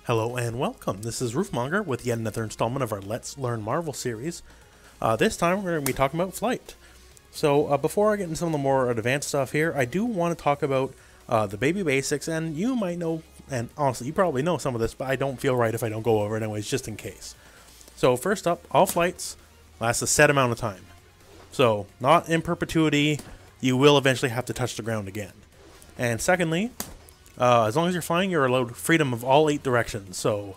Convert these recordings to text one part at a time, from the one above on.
Hello and welcome. This is Rooflemonger with yet another installment of our Let's Learn Marvel series. This time we're going to be talking about flight. So before I get into some of the more advanced stuff here, I do want to talk about the baby basics, and you might know, and honestly you probably know some of this, but I don't feel right if I don't go over it anyways, just in case. So first up, all flights last a set amount of time. So not in perpetuity, you will eventually have to touch the ground again. And secondly, as long as you're flying, you're allowed freedom of all 8 directions. So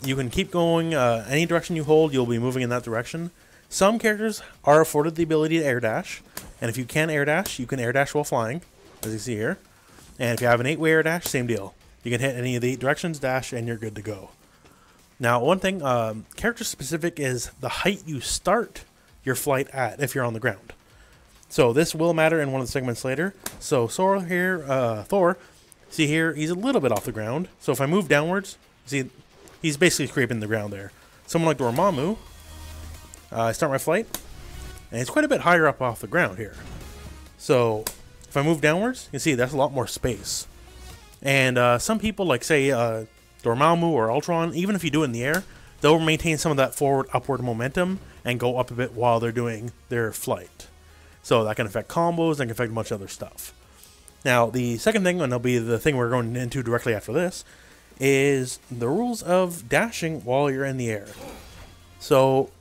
you can keep going any direction you hold, you'll be moving in that direction. Some characters are afforded the ability to air dash, and if you can air dash, you can air dash while flying, as you see here. And if you have an 8-way air dash, same deal. You can hit any of the 8 directions, dash, and you're good to go. Now, one thing, character specific is the height you start your flight at if you're on the ground. So this will matter in one of the segments later. So Thor here, see here, he's a little bit off the ground. So if I move downwards, see, he's basically scraping the ground there. Someone like Dormammu, I start my flight, and it's quite a bit higher up off the ground here. So if I move downwards, you can see that's a lot more space. And some people, like say Dormammu or Ultron, even if you do it in the air, they'll maintain some of that forward upward momentum and go up a bit while they're doing their flight. So that can affect combos, and can affect a bunch of other stuff. Now, the second thing, and it'll be the thing we're going into directly after this, is the rules of dashing while you're in the air. So,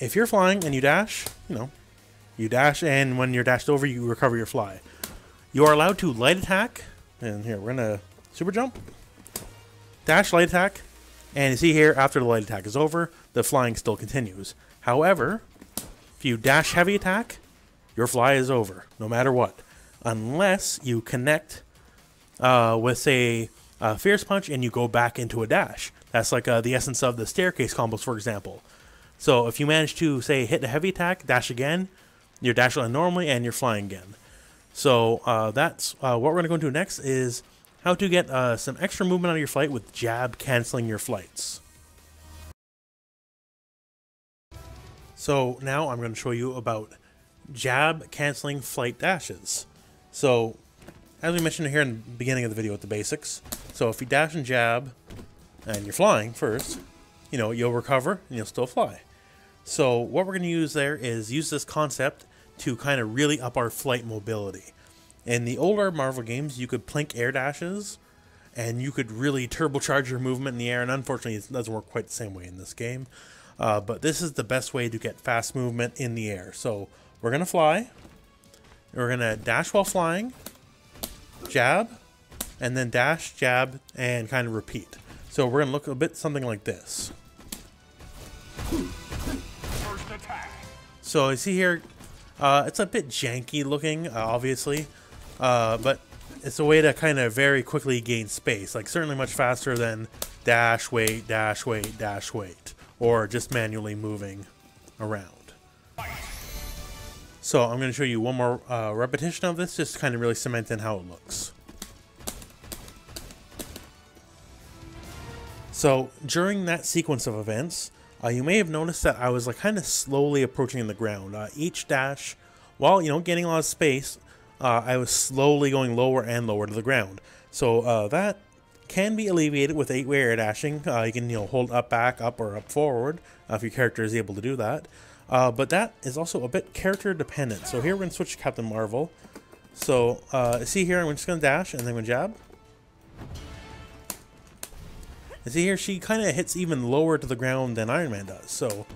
if you're flying and you dash, you dash, and when you're dashed over, you recover your fly. You are allowed to light attack, and here, we're going to super jump, dash, light attack, and you see here, after the light attack is over, the flying still continues. However, if you dash heavy attack, your fly is over, no matter what. Unless you connect with, say, a Fierce Punch and you go back into a dash. That's like the essence of the staircase combos, for example. So if you manage to, say, hit a heavy attack, dash again, you're dashing normally and you're flying again. So that's what we're going to go into next is how to get some extra movement out of your flight with jab canceling your flights. So now I'm going to show you about jab canceling flight dashes. So as we mentioned here in the beginning of the video with the basics, so if you dash and jab and you're flying first, you'll recover and you'll still fly. So what we're going to use there is use this concept to kind of really up our flight mobility. In the older Marvel games, you could plink air dashes and you could really turbocharge your movement in the air, and unfortunately it doesn't work quite the same way in this game. But this is the best way to get fast movement in the air. So we're going to fly, we're going to dash while flying, jab, and then dash, jab, and kind of repeat. So we're going to look a bit something like this. First attack. So you see here, it's a bit janky looking, obviously, but it's a way to kind of very quickly gain space, like certainly much faster than dash, wait, dash, wait, dash, wait, or just manually moving around. So I'm going to show you one more repetition of this, just to kind of really cement in how it looks. So during that sequence of events, you may have noticed that I was kind of slowly approaching the ground. Each dash, while gaining a lot of space, I was slowly going lower and lower to the ground. So that can be alleviated with 8-way air dashing. You can hold up, back, up, or up forward if your character is able to do that. But that is also a bit character dependent. So here we're going to switch to Captain Marvel. So see here, I'm just going to dash and then I'm going to jab. And see here, she kind of hits even lower to the ground than Iron Man does. So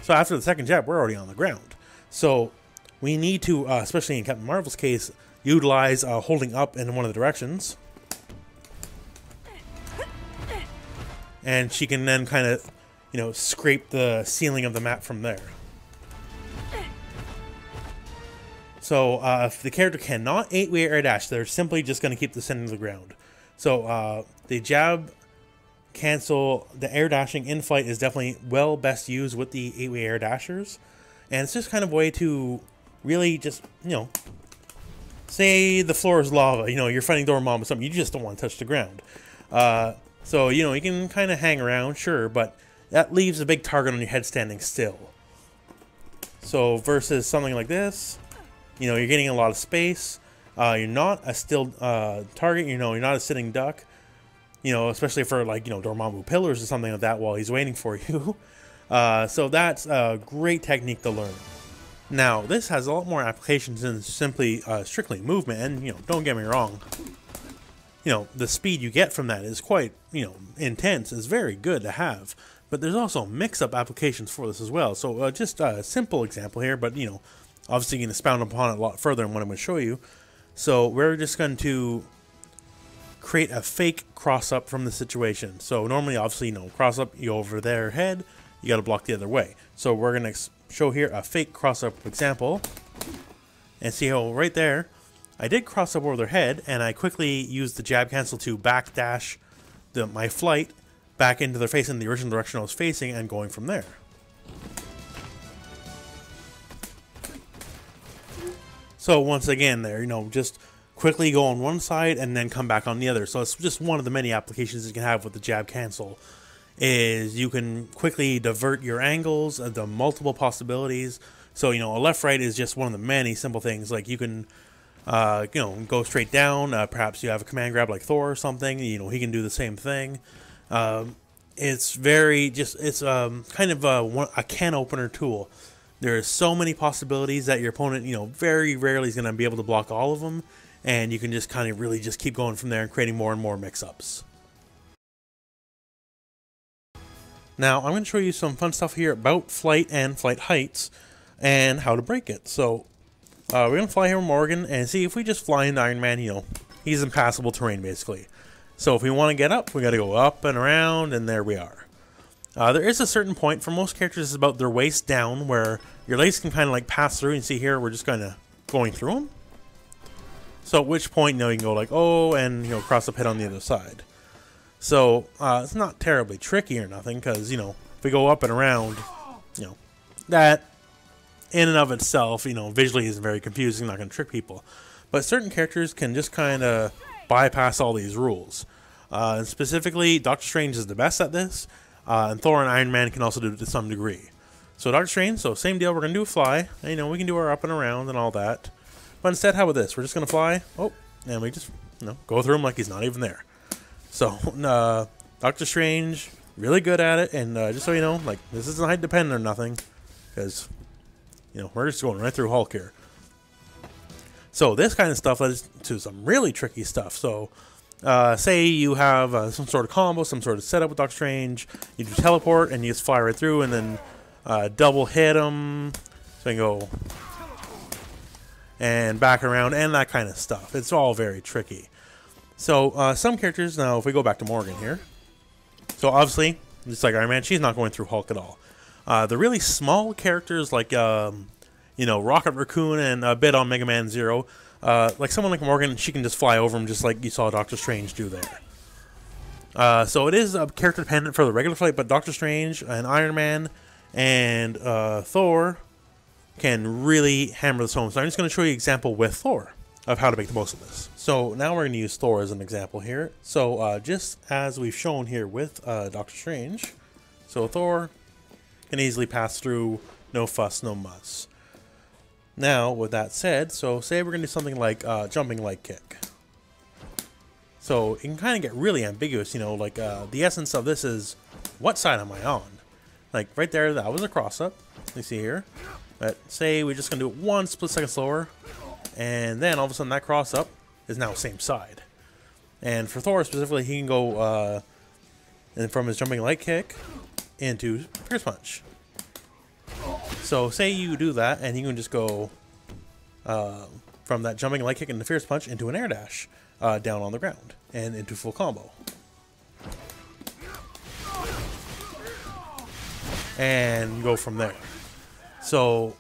after the second jab, we're already on the ground. So we need to, especially in Captain Marvel's case, utilize holding up in one of the directions. And she can then kind of scrape the ceiling of the map from there. So if the character cannot 8-way air dash, they're simply just going to keep descending to the ground. So the jab cancel, the air dashing in flight is definitely best used with the 8-way air dashers. And it's just kind of a way to really just, say the floor is lava, you're fighting Dormammu or something, you just don't want to touch the ground. So, you can kind of hang around, sure, but that leaves a big target on your head standing still. So versus something like this, you're getting a lot of space. You're not a still target, you're not a sitting duck. you know, especially for like, you know, Dormammu pillars or something like that while he's waiting for you. So that's a great technique to learn. Now, this has a lot more applications than simply strictly movement, and, you know, don't get me wrong, you know, the speed you get from that is quite, you know, intense, is very good to have, but there's also mix-up applications for this as well. So just a simple example here, but, you know, obviously you can expound upon it a lot further in what I'm going to show you. So we're just going to create a fake cross-up from the situation. So normally, obviously, you know, cross-up, you go over their head, you got to block the other way. So we're going to show here a fake cross-up example, and see how right there I did cross up over their head, and I quickly used the jab cancel to backdash my flight back into their face in the original direction I was facing, and going from there. So once again there, you know, just quickly go on one side and then come back on the other. So it's just one of the many applications you can have with the jab cancel, is you can quickly divert your angles, the multiple possibilities. So, you know, a left-right is just one of the many simple things. Like you can, you know, go straight down. Perhaps you have a command grab like Thor or something. You know, he can do the same thing. It's very just, it's kind of a can opener tool. There's so many possibilities that your opponent, you know, very rarely is going to be able to block all of them. And you can just kind of really just keep going from there and creating more and more mix-ups. Now, I'm going to show you some fun stuff here about flight and flight heights and how to break it. So, we're going to fly here with Morgan and see if we just fly into Iron Man, you know, he's impassable terrain basically. So if we want to get up, we got to go up and around, and there we are. There is a certain point, for most characters it's about their waist down, where your legs can kind of like pass through, and see here, we're just kind of going through them. So at which point, you know, you can go like, oh, and, you know, cross up head on the other side. So, it's not terribly tricky or nothing, because, you know, if we go up and around, you know, that in and of itself, you know, visually isn't very confusing, not going to trick people. But certain characters can just kind of bypass all these rules. And specifically, Doctor Strange is the best at this, and Thor and Iron Man can also do it to some degree. So Doctor Strange, so same deal, we're going to do a fly, and, you know, we can do our up and around and all that. But instead, how about this? We're just going to fly, oh, and we just, you know, go through him like he's not even there. So, Doctor Strange, really good at it, and just so you know, like, this isn't height dependent or nothing, because, you know, we're just going right through Hulk here. So this kind of stuff leads to some really tricky stuff. So, say you have some sort of combo, some sort of setup with Doctor Strange, you do teleport, and you just fly right through, and then double hit him, so you can go and back around, and that kind of stuff. It's all very tricky. So, some characters, now if we go back to Morgan here, so obviously, just like Iron Man, she's not going through Hulk at all. The really small characters like, you know, Rocket Raccoon and a bit on Mega Man Zero, like someone like Morgan, she can just fly over him just like you saw Doctor Strange do there. So it is character dependent for the regular flight, but Doctor Strange and Iron Man and Thor can really hammer this home. So I'm just going to show you an example with Thor of how to make the most of this. So now we're going to use Thor as an example here. So just as we've shown here with Doctor Strange, so Thor can easily pass through, no fuss, no muss. Now, with that said, so say we're going to do something like jumping leg kick. So it can kind of get really ambiguous, you know, like the essence of this is, what side am I on? Like right there, that was a cross up, you see here. But say we're just going to do it 1 split second slower, and then all of a sudden that cross up is now same side. And for Thor specifically, he can go and from his jumping leg kick into Fierce Punch. So say you do that, and you can just go from that jumping leg kick into Fierce Punch into an air dash down on the ground and into full combo. And go from there. So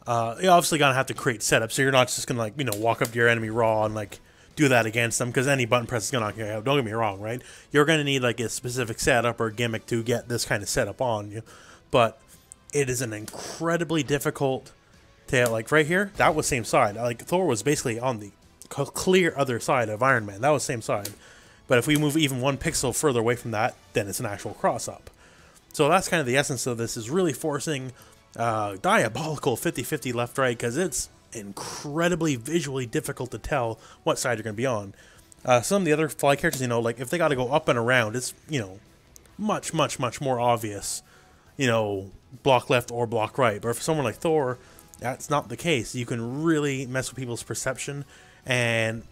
you're obviously gonna have to create setups, so you're not just gonna, like, you know, walk up to your enemy raw and like do that against them, because any button press is gonna knock you out. Don't get me wrong, right? You're gonna need like a specific setup or gimmick to get this kind of setup on you, but it is an incredibly difficult to, like right here, that was same side. Like Thor was basically on the clear other side of Iron Man. That was same side. But if we move even 1 pixel further away from that, then it's an actual cross up. So that's kind of the essence of this, is really forcing diabolical 50-50 left-right, because it's incredibly visually difficult to tell what side you're going to be on. Some of the other fly characters, you know, like if they got to go up and around, it's, you know, much more obvious, you know, block left or block right. But for someone like Thor, that's not the case. You can really mess with people's perception and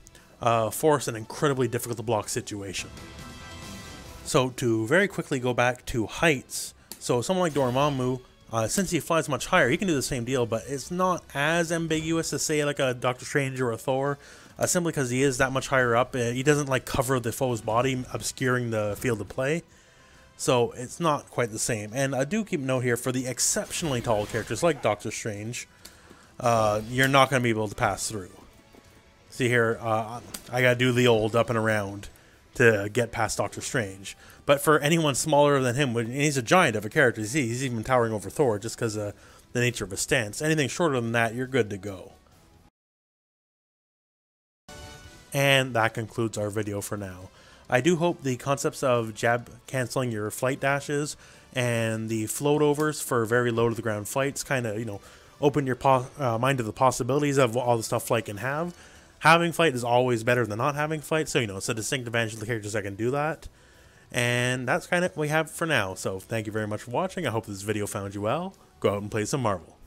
force an incredibly difficult to block situation. So to very quickly go back to heights, so someone like Dormammu, since he flies much higher, he can do the same deal, but it's not as ambiguous as, say, like a Doctor Strange or a Thor, simply because he is that much higher up. He doesn't like cover the foe's body, obscuring the field of play. So it's not quite the same. And I do keep note here, for the exceptionally tall characters like Doctor Strange, you're not going to be able to pass through. See here, I got to do the old up and around to get past Doctor Strange. But for anyone smaller than him, and he's a giant of a character, he's even towering over Thor just because of the nature of his stance. Anything shorter than that, you're good to go. And that concludes our video for now. I do hope the concepts of jab canceling your flight dashes and the float overs for very low to the ground flights kind of, you know, open your mind to the possibilities of all the stuff flight can have. Having flight is always better than not having flight, so, you know, it's a distinct advantage of the characters that can do that. And that's kind of what we have for now. So thank you very much for watching. I hope this video found you well. Go out and play some Marvel.